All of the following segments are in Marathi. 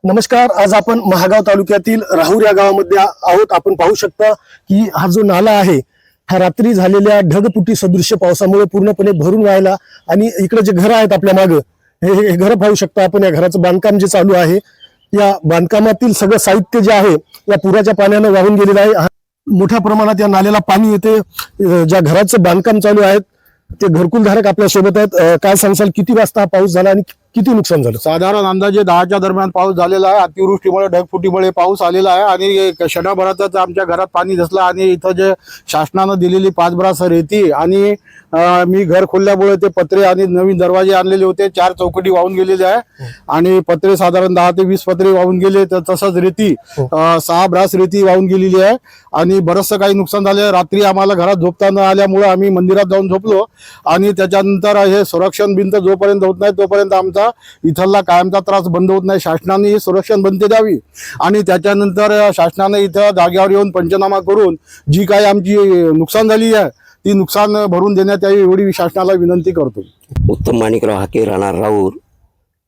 नमस्कार. आज आपण महागाव तालुक्यातील राहुर या गावामध्ये आहोत. आपण पाहू शकता की हा जो नाला आहे हा रात्री झालेल्या ढगफुटी सदृश्य पावसामुळे पूर्णपणे भरून राहिला आणि इकडे जे घर आहेत आपल्या मागे हे घर पाहू शकता आपण. या घराचं बांधकाम जे चालू आहे या बांधकामातील सगळं साहित्य जे आहे या पुराच्या पाण्याने वाहून गेलेलं आहे. मोठ्या प्रमाणात या नाल्याला पाणी येते. ज्या घराचं बांधकाम चालू आहे ते घरकुलधारक आपल्या सोबत आहेत. काय सांगसाल, किती वाजता हा पाऊस झाला आणि किती नुकसान झालं? साधारण अंदाजे 10च्या दरम्यान पाऊस झालेला आहे. अतिवृष्टीमुळे ढगफुटीमुळे पाऊस आलेला आहे आणि क्षणाभरातच आमच्या घरात पाणी घुसलं आणि इथं जे शासनानं दिलेली 5 ब्रास रेती आणि मी घर खोलल्यामुळे ते पत्रे आणि नवीन दरवाजे आणलेले होते, 4 चौकटी वाहून गेलेले आहे आणि पत्रे साधारण 10 ते 20 पत्रे वाहून गेले. तर तसंच रेती 6 ब्रास रेती वाहून गेलेली आहे आणि बरंचसं काही नुकसान झालं. रात्री आम्हाला घरात झोपता न आल्यामुळे आम्ही मंदिरात जाऊन झोपलो आणि त्याच्यानंतर हे संरक्षण भिंत जोपर्यंत होत नाही तोपर्यंत आमचा इथला कायमचा त्रास बंद होत नाही. शासनाने ही संरक्षण भिंत द्यावी आणि त्याच्यानंतर शासनाने इथं जागेवर येऊन पंचनामा करून जी काही आमची नुकसान झाली आहे ती नुकसान भरून देण्यात यावी एवढी शासनाला विनंती करतो. उत्तम माणिकराव हाके, राहणार राऊर.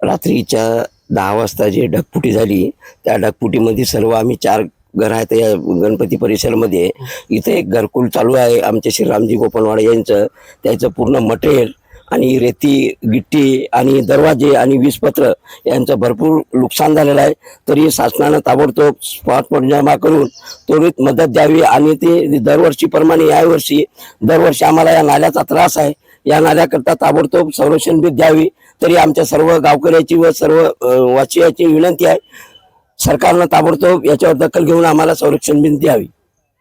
रात्रीच्या 10 वाजता जे ढगफुटी झाली त्या ढगफुटीमध्ये सर्व आम्ही 4 घर आहेत या गणपती परिसरामध्ये. इथे एक घरकुल चालू आहे आमचे श्रीरामजी गोपनवाडे यांचं. त्याचं पूर्ण मटेरियल आणि रेती गिट्टी आणि दरवाजे आणि वीजपत्र यांचं भरपूर नुकसान झालेलं आहे. तरी शासनानं ताबडतोब स्पॉट पंचनामा करून त्वरित मदत द्यावी आणि ते दरवर्षीप्रमाणे यावर्षी दरवर्षी आम्हाला या नाल्याचा त्रास आहे. या नाल्याकरता ताबडतोब संरक्षण भिंत द्यावी. तरी आमच्या सर्व गावकऱ्याची व सर्व वासियाची विनंती आहे, सरकारनं ताबडतोब याच्यावर दखल घेऊन आम्हाला संरक्षण भिंत द्यावी.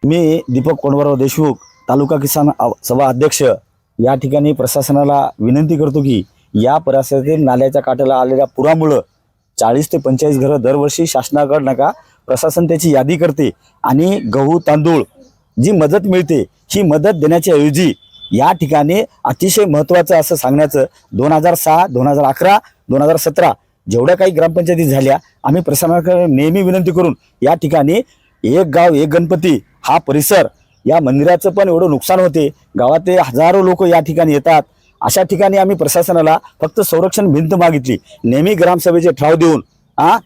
मी दीपक कोंडवराव देशमुख, तालुका किसान सभा अध्यक्ष, या ठिकाणी प्रशासनाला विनंती करतो की या परिसरातील नाल्याच्या काठाला आलेल्या पुरामुळं 40 ते 45 घरं दरवर्षी शासनाकडे नका प्रशासन त्याची यादी करते आणि गहू तांदूळ जी मदत मिळते ही मदत देण्याच्या ऐवजी या ठिकाणी अतिशय महत्त्वाचं असं सांगण्याचं 2006, 2011, 2017 जेवढ्या काही ग्रामपंचायती झाल्या आम्ही प्रशासनाकडे नेहमी विनंती करून या ठिकाणी एक गाव एक गणपती हा परिसर या मंदिराचं पण एवढं नुकसान होते. गावातले हजारो लोक या ठिकाणी येतात. अशा ठिकाणी आम्ही प्रशासनाला फक्त संरक्षण भिंत मागितली. नेहमी ग्रामसभेचे ठराव देऊन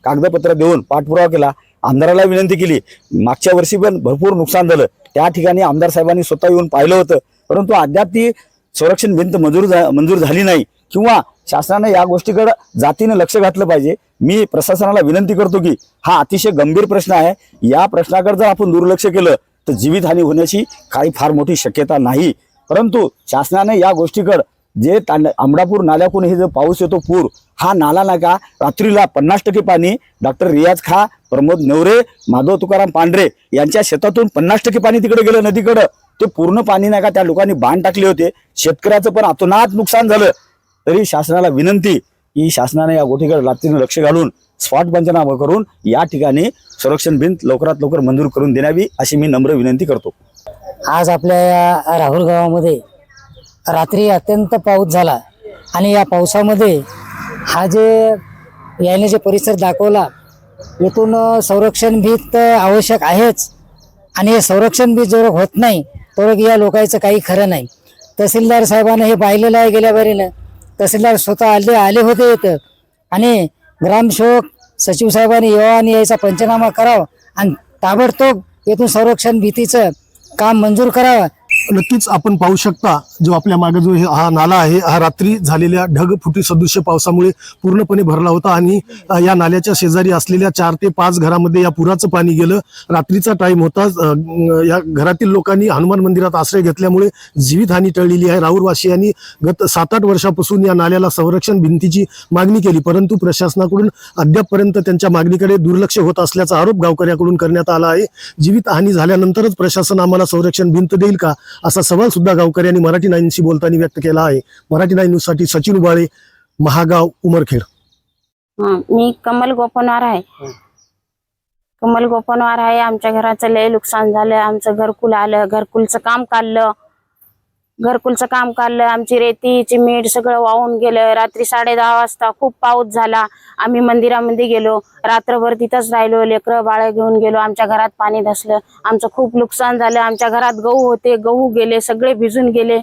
कागदपत्र देऊन पाठपुरावा केला. आमदाराला विनंती केली. मागच्या वर्षी पण भरपूर नुकसान झालं. त्या ठिकाणी आमदार साहेबांनी स्वतः येऊन पाहिलं होतं, परंतु अद्याप ती संरक्षण भिंत मंजूर झाली नाही किंवा शासनाने या गोष्टीकडे जातीने लक्ष घातलं पाहिजे. मी प्रशासनाला विनंती करतो की हा अतिशय गंभीर प्रश्न आहे. या प्रश्नाकडे जर आपण दुर्लक्ष केलं तर जीवितहानी होण्याची काही फार मोठी शक्यता नाही. परंतु शासनाने या गोष्टीकडे जे अमडापूर नाल्याकून हे जो पाऊस येतो पूर, हा नाला नका रात्रीला 50% पाणी डॉक्टर रियाज खा, प्रमोद नेवरे, माधव तुकाराम पांढरे यांच्या शेतातून 50% पाणी तिकडे गेलं नदीकडं. ते पूर्ण पाणी नका त्या लोकांनी बांध टाकले होते. शेतकऱ्याचं पण अतोनात नुकसान झालं. तरी शासनाला विनंती की शासनाने या गोष्टीकडे रात्रीने लक्ष घालून स्पॉट पंचनामा करून या ठिकाणी संरक्षण भिंत लवकरात लवकर मंजूर करून देण्यावी अशी मी नम्र विनंती करतो. आज आपल्या या राहुल गावामध्ये रात्री अत्यंत पाऊस झाला आणि या पावसामध्ये हा जे याने जे परिसर दाखवला येथून संरक्षण भिंत आवश्यक आहेच आणि हे संरक्षण भिंत जर होत नाही तर या लोकांचं काही खरं नाही. तहसीलदार साहेबांना हे पाहिलेलं आहे. गेल्या बारीनं तहसीलदार स्वतः आले होते इथं आणि ग्रामसेवक सचिव साहेबांनी यावं आणि याचा पंचनामा करावा आणि ताबडतोब येथून संरक्षण भीतीचं काम मंजूर करावं. नक्कीच आपण पाहू शकता जो आपल्या मागे जो हा नाला आहे हा रात्री झालेल्या ढगफुटी सदृश्य पावसामुळे पूर्णपणे भरला होता आणि या नाल्याच्या शेजारी असलेल्या 4 ते 5 घरामध्ये या पुराचं पाणी गेलं. रात्रीचा टाइम होता. या घरातील लोकांनी हनुमान मंदिरात आश्रय घेतल्यामुळे जीवितहानी टळलेली आहे. राऊरवासियांनी गत 7-8 वर्षापासून या नाल्याला संरक्षण भिंतीची मागणी केली, परंतु प्रशासनाकडून अद्यापपर्यंत त्यांच्या मागणीकडे दुर्लक्ष होत असल्याचा आरोप गावकऱ्याकडून करण्यात आला आहे. जीवितहानी झाल्यानंतरच प्रशासन आम्हाला संरक्षण भिंत देईल का असा सवाल सुद्धा गावकऱ्यांनी मराठी 9शी बोलताना व्यक्त केला आहे. मराठी 9 न्यूज साठी सचिन उबाळे, महागाव, उमरखेड. मी कमल गोपनवार आहे. आमच्या घराचं लय नुकसान झालं. आमचं घरकुल आलं, घरकुलचं काम काढलं. आमची रेती चिमीट सगळं वाहून गेलं. रात्री 10:30 वाजता खूप पाऊस झाला. आम्ही मंदिरामध्ये गेलो, रात्रभर तिथंच राहिलो. लेकरं बाळ घेऊन गेलो. आमच्या घरात पाणी धसलं. आमचं खूप नुकसान झालं. आमच्या घरात गहू होते, गहू गेले, सगळे भिजून गेले.